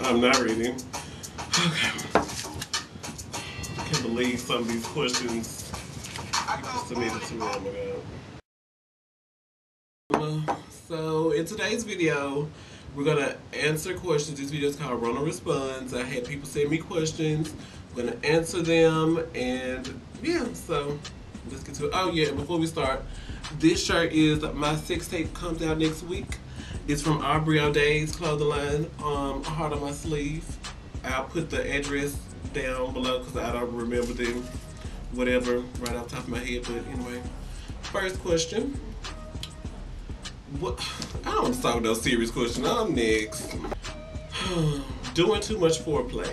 I'm not reading. Okay. I can't believe some of these questions submitted to me. Oh my god. So in today's video, we're gonna answer questions. This video is called Ronald Responds. I had people send me questions. I'm gonna answer them, and yeah. So let's get to it. Oh yeah, before we start, this shirt is my sex tape comes out next week. It's from Aubrey O'Day's clothing line. Heart on my sleeve. I'll put the address down below because I don't remember them, whatever, right off the top of my head. But anyway, first question. What? I don't start with no serious question. I'm next. Doing too much foreplay.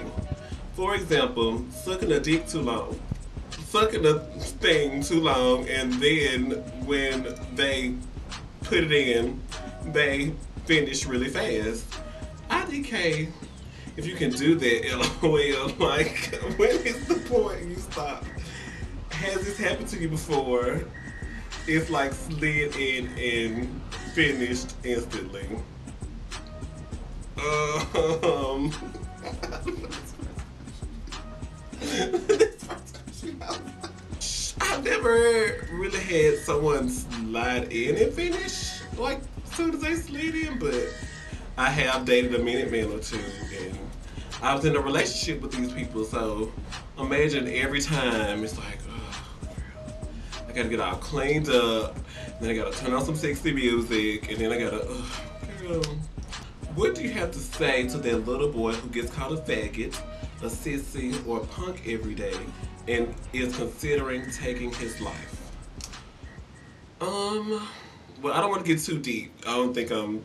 For example, sucking a dick too long. Sucking a thing too long, and then when they put it in, they finish really fast. IDK, if you can do that, LOL, like, when is the point you stop? Has this happened to you before? It's like slid in and finished instantly. I've never really had someone slide in and finish like as soon as they slid in, but I have dated a minute man or two, and I was in a relationship with these people, so imagine every time it's like, oh, girl, I gotta get all cleaned up, then I gotta turn on some sexy music, and then I gotta, girl. What do you have to say to that little boy who gets called a faggot, a sissy, or a punk every day and is considering taking his life? Well, I don't want to get too deep. I don't think I'm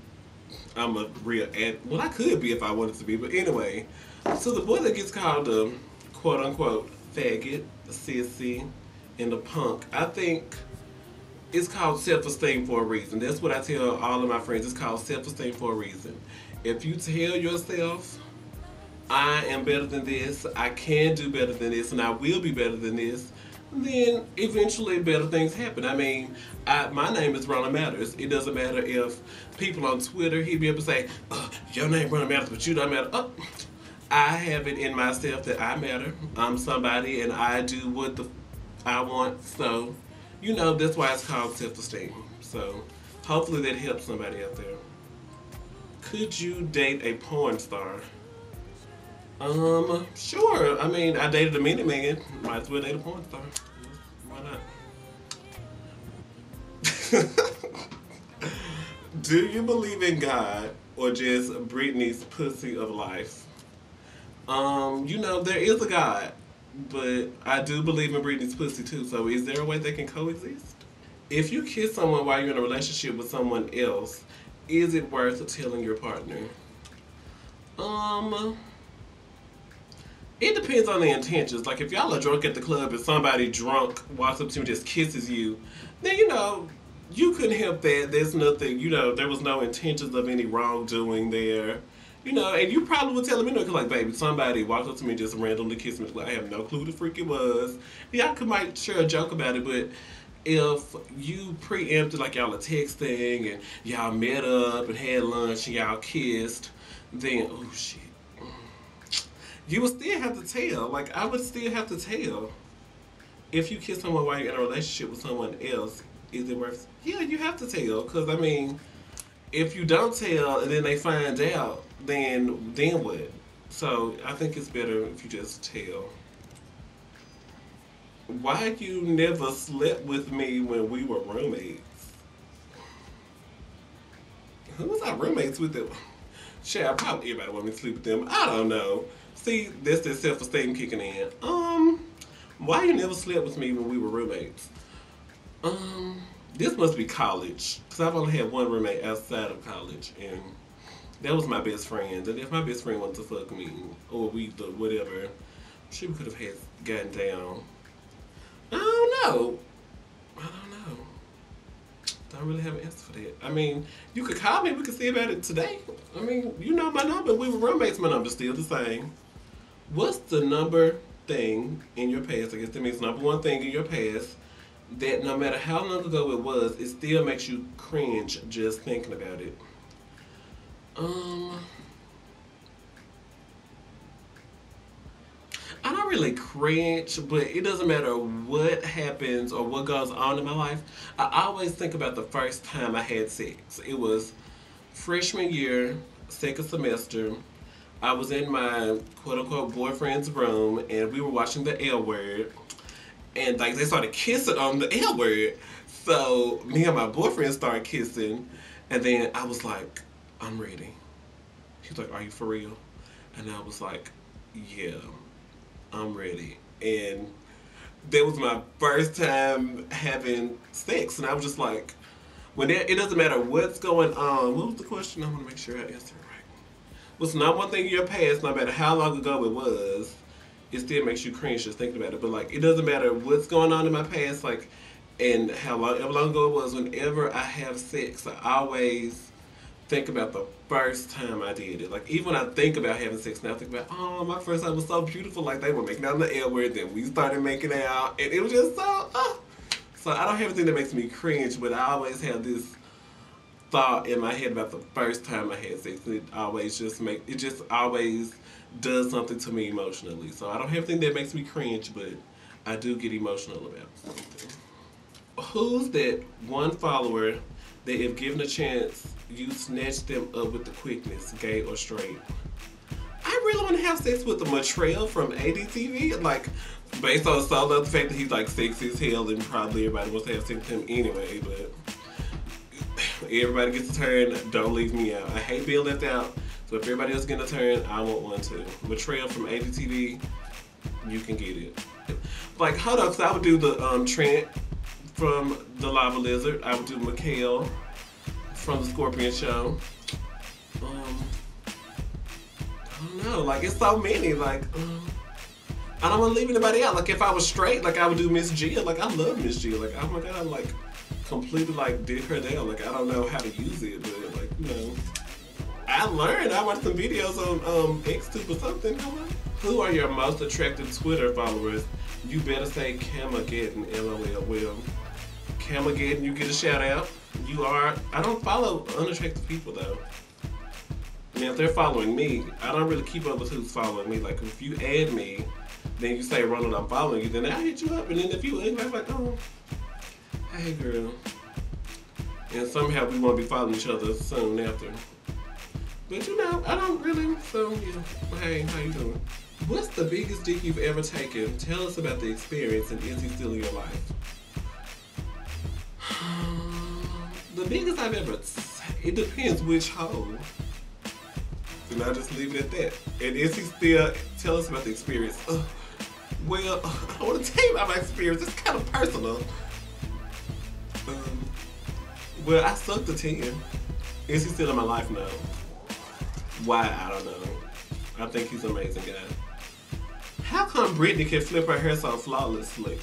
a real well, I could be if I wanted to be, but anyway. So the boy that gets called a quote unquote faggot, a sissy, and a punk, I think it's called self-esteem for a reason. That's what I tell all of my friends. It's called self-esteem for a reason. If you tell yourself, I am better than this, I can do better than this, and I will be better than this, then eventually better things happen. I mean, my name is Ronald Matters. It doesn't matter if people on Twitter, he'd be able to say, your name Ronald Matters, but you don't matter. I have it in myself that I matter. I'm somebody, and I do what I want. So, you know, that's why it's called self-esteem. So, hopefully that helps somebody out there. Could you date a porn star? Sure. I mean, I dated a minute man. Might as well date a porn star. Why not? Do you believe in God or just Britney's pussy of life? You know, there is a God, but I do believe in Britney's pussy too, so is there a way they can coexist? If you kiss someone while you're in a relationship with someone else, is it worth telling your partner? It depends on the intentions. Like, if y'all are drunk at the club and somebody drunk walks up to you and just kisses you, then, you know, you couldn't help that. There's nothing, you know, there was no intentions of any wrongdoing there. You know, and you probably would tell them, you know, because, like, baby, somebody walked up to me and just randomly kissed me. I have no clue who the freak it was. Y'all might share a joke about it, but if you preempted, like, y'all are texting and y'all met up and had lunch and y'all kissed, then, oh, shit. You would still have to tell. Like, I would still have to tell. If you kiss someone while you're in a relationship with someone else, is it worth? Yeah, you have to tell. Because, I mean, if you don't tell and then they find out, then what? So, I think it's better if you just tell. Why you never slept with me when we were roommates? Who was our roommates with them? Sure, probably everybody want me to sleep with them. I don't know. See, that's that self-esteem kicking in. Why you never slept with me when we were roommates? This must be college. Because I've only had one roommate outside of college. And that was my best friend. And if my best friend wanted to fuck me, or whatever, she could have gotten down. I don't know. Don't really have an answer for that. I mean, you could call me. We could see about it today. I mean, you know my number. We were roommates. My number's still the same. What's the number thing in your past? I guess that means number one thing in your past that no matter how long ago it was, it still makes you cringe just thinking about it. I don't really cringe, but it doesn't matter what happens or what goes on in my life. I always think about the first time I had sex. It was freshman year, second semester. I was in my quote unquote boyfriend's room and we were watching the L Word. And like they started kissing on the L Word. So me and my boyfriend started kissing. And then I was like, I'm ready. He was like, are you for real? And I was like, yeah, I'm ready. And that was my first time having sex. And I was just like, it doesn't matter what's going on. What was the question? I want to make sure I answer it right. What's not one thing in your past, no matter how long ago it was, it still makes you cringe just thinking about it. But like, it doesn't matter what's going on in my past, like, and how long ago it was. Whenever I have sex, I always think about the first time I did it. Like, even when I think about having sex now, I think about, oh, my first time was so beautiful. Like, they were making out in the L Word, then we started making out, and it was just so, So I don't have anything that makes me cringe, but I always have this thought in my head about the first time I had sex. It just always does something to me emotionally. So I don't have anything that makes me cringe, but I do get emotional about something. Who's that one follower that if given a chance, you snatch them up with the quickness, gay or straight? I really want to have sex with the Motrell from ADTV, like, based on solo, the fact that he's like sexy as hell and probably everybody wants to have sex with him anyway, but everybody gets a turn, don't leave me out. I hate being left out, so if everybody else getting a turn, I want one too. Motrell from ADTV, you can get it. Like, hold up, so I would do the Trent from the Lava Lizard. I would do Mikhail from the Scorpion Show. I don't know, like, it's so many, like, I don't want to leave anybody out. Like, if I was straight, like, I would do Miss Gia. Like, I love Miss Gia. Like, oh my God, like, completely, like, dig her down. Like, I don't know how to use it, but, like, you know, I learned. I watched some videos on XTube or something. Who are your most attractive Twitter followers? You better say Camageddon, LOL. Well, Camageddon, you get a shout out. I don't follow unattractive people, though. Now, if they're following me, I don't really keep up with who's following me. Like, if you add me, then you say, Ronald, I'm following you, then I'll hit you up. And then if you ugly, I'm like, oh, hey, girl. And somehow we won't be following each other soon after. But, you know, I don't really, so, yeah. Hey, how you doing? What's the biggest dick you've ever taken? Tell us about the experience, and is he still in your life? The biggest I've ever, it depends which hole. And I'll just leave it at that. And is he still, tell us about the experience. Well, I don't want to tell you about my experience. It's kind of personal. Well, I sucked a 10. Is he still in my life now? Why? I don't know. I think he's an amazing guy. How come Brittany can flip her hair so flawlessly?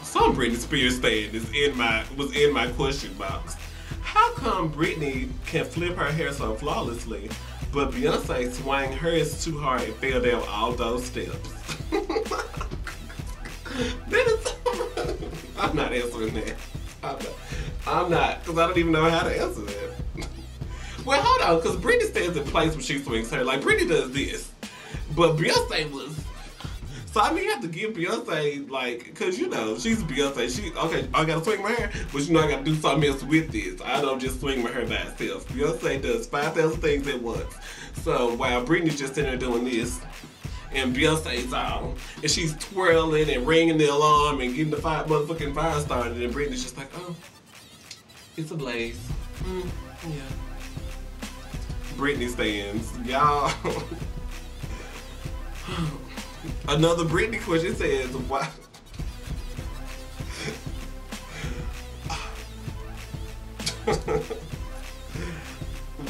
Some Britney Spears fan was in my question box. How come Britney can flip her hair so flawlessly, but Beyonce swung hers too hard and fell down all those steps? I'm not answering that. I'm not, because I don't even know how to answer that. Well, hold on, because Britney stands in place when she swings her. Like, Britney does this, but Beyonce was. So, I mean, you have to give Beyonce, like, because, you know, she's Beyonce. Okay, I got to swing my hair, but, you know, I got to do something else with this. I don't just swing my hair by itself. Beyonce does 5,000 things at once. So, while Britney's just sitting there doing this, and Beyonce's on, and she's twirling and ringing the alarm and getting the motherfucking fire started, and Britney's just like, oh, it's a blaze. Yeah. Britney stands. Y'all. Another Britney question says, why?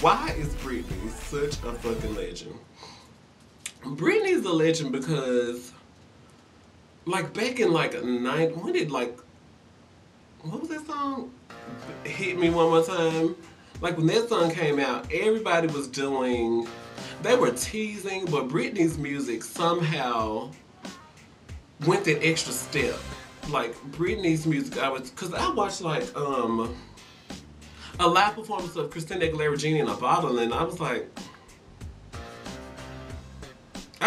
Why is Britney such a fucking legend? Britney's a legend because, like, back in, like, when did, like, what was that song? Hit Me One More Time. Like, when that song came out, everybody was doing, they were teasing, but Britney's music somehow went that extra step. Like, Britney's music, because I watched, like, a live performance of Christina Aguilera, Genie in a Bottle, and I was like,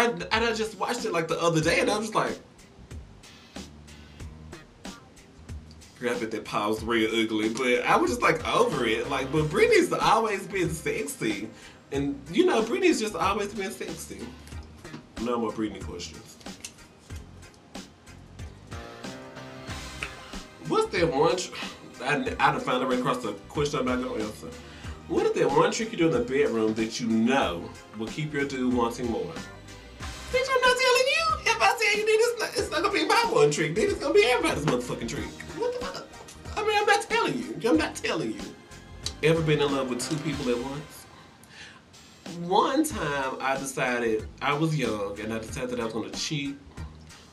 I just watched it like the other day, and I was like, I bet that paused real ugly, but I was just like over it. Like, but Britney's always been sexy, and you know, Britney's just always been sexy. No more Britney questions. What's that one? I done finally ran across the question I'm not gonna answer. What is that one trick you do in the bedroom that you know will keep your dude wanting more? Bitch, I'm not telling you. If I tell you that it's not gonna be my one trick, then it's gonna be everybody's motherfucking trick. What the fuck? I mean, I'm not telling you. I'm not telling you. Ever been in love with two people at once? One time I decided, I was young, and I decided that I was gonna cheat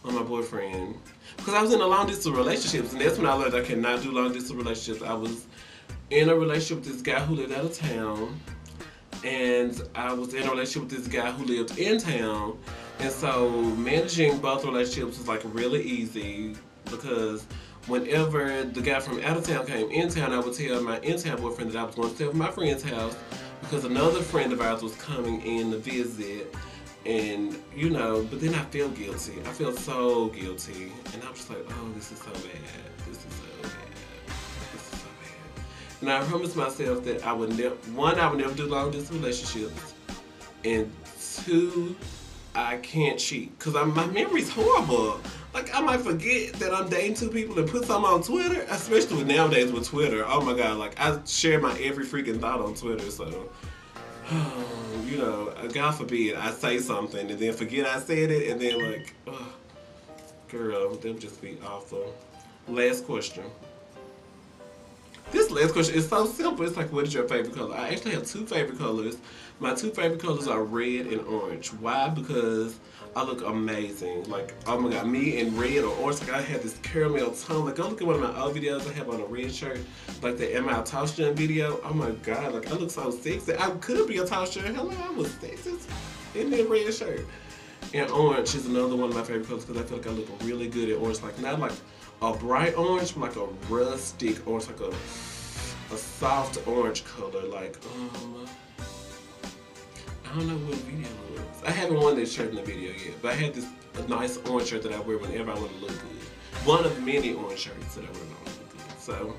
on my boyfriend. Because I was in a long distance relationships, and that's when I learned I cannot do long distance relationships. I was in a relationship with this guy who lived out of town, and I was in a relationship with this guy who lived in town. And so managing both relationships was like really easy, because whenever the guy from out of town came in town, I would tell my in town boyfriend that I was going to stay at my friend's house because another friend of ours was coming in to visit. And, you know, but then I feel guilty. I feel so guilty. And I was just like, oh, this is so bad. This is so bad. This is so bad. And I promised myself that I would never, one, I would never do long distance relationships. And two, I can't cheat. Because my memory's horrible. Like, I might forget that I'm dating two people and put something on Twitter. Especially nowadays with Twitter. Oh my God, like, I share my every freaking thought on Twitter, so. You know, God forbid I say something and then forget I said it, and then like, oh, girl, that would just be awful. Last question. This last question is so simple. It's like, what is your favorite color? I actually have two favorite colors. My two favorite colors are red and orange. Why? Because I look amazing. Like, oh my God, me in red or orange. Like, I have this caramel tone. Like, go look at one of my old videos I have on a red shirt. Like the Am I a Tauscher video. Oh my God, like, I look so sexy. I could be a Tauscher. Hello, I was sexy in that red shirt. And orange is another one of my favorite colors because I feel like I look really good at orange. Like, not like a bright orange, but like a rustic orange, like a soft orange color. Like, I don't know what video it was. I haven't worn this shirt in the video yet, but I had this nice orange shirt that I wear whenever I want to look good. One of many orange shirts that I wear when I want to look good. So,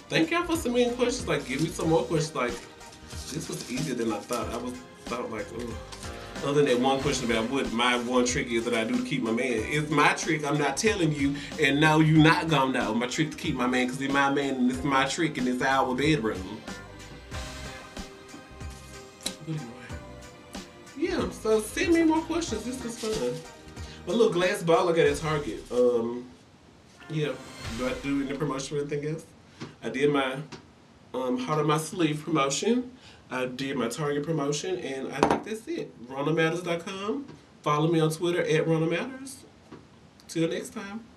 thank y'all for submitting questions. Like, give me some more questions. Like, this was easier than I thought. I thought like, oh. Other than that one question about what my one trick is that I do to keep my man. It's my trick, I'm not telling you, and no, you not gonna know. My trick to keep my man, because he's my man, and it's my trick, and it's our bedroom. But anyway. Yeah, so send me more questions. This was fun. A little glass ball I got at Target. Yeah. Do I do any promotion or anything else? I did my Heart on My Sleeve promotion. I did my Target promotion, and I think that's it. RonaldMatters.com. Follow me on Twitter at RonaldMatters. Till next time.